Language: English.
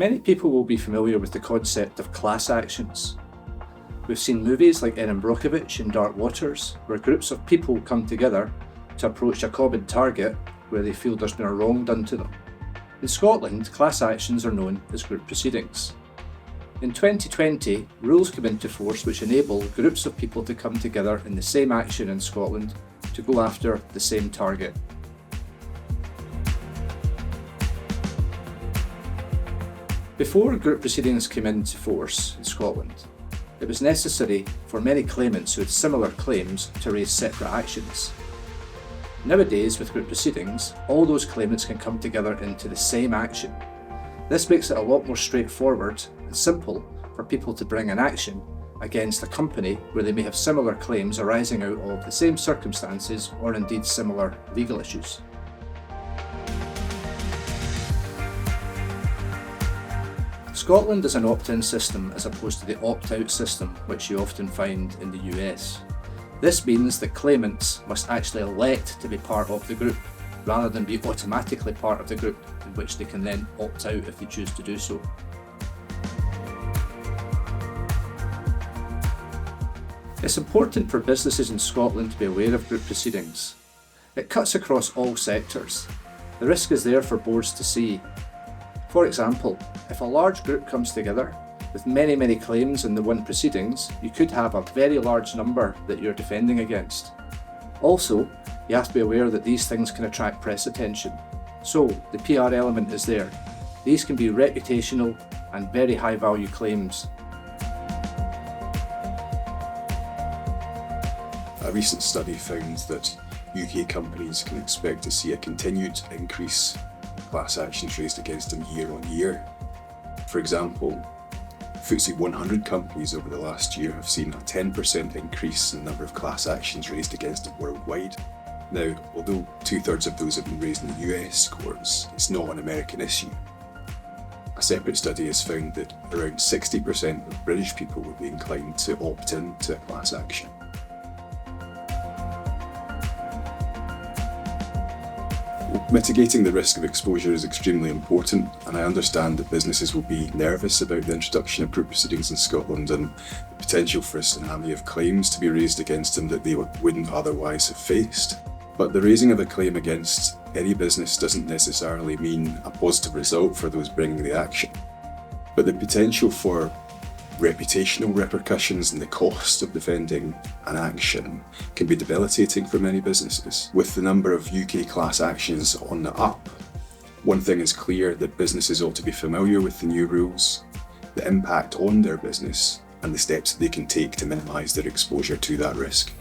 Many people will be familiar with the concept of class actions. We've seen movies like Erin Brockovich in Dark Waters, where groups of people come together to approach a common target where they feel there's been a wrong done to them. In Scotland, class actions are known as group proceedings. In 2020, rules came into force which enable groups of people to come together in the same action in Scotland to go after the same target. Before group proceedings came into force in Scotland, it was necessary for many claimants who had similar claims to raise separate actions. Nowadays, with group proceedings, all those claimants can come together into the same action. This makes it a lot more straightforward and simple for people to bring an action against a company where they may have similar claims arising out of the same circumstances or indeed similar legal issues. Scotland is an opt-in system as opposed to the opt-out system which you often find in the US. This means that claimants must actually elect to be part of the group, rather than be automatically part of the group, in which they can then opt out if they choose to do so. It's important for businesses in Scotland to be aware of group proceedings. It cuts across all sectors. The risk is there for boards to see. For example, if a large group comes together with many claims in the one proceedings, you could have a very large number that you're defending against. Also, you have to be aware that these things can attract press attention. So, the PR element is there. These can be reputational and very high value claims. A recent study found that UK companies can expect to see a continued increase in class actions raised against them year on year. For example, FTSE 100 companies over the last year have seen a 10% increase in the number of class actions raised against them worldwide. Now, although 2/3 of those have been raised in the US courts, it's not an American issue. A separate study has found that around 60% of British people would be inclined to opt in to a class action. Mitigating the risk of exposure is extremely important, and I understand that businesses will be nervous about the introduction of group proceedings in Scotland and the potential for a tsunami of claims to be raised against them that they wouldn't otherwise have faced. But the raising of a claim against any business doesn't necessarily mean a positive result for those bringing the action. But the potential for reputational repercussions and the cost of defending an action can be debilitating for many businesses. With the number of UK class actions on the up, one thing is clear, that businesses ought to be familiar with the new rules, the impact on their business, and the steps they can take to minimise their exposure to that risk.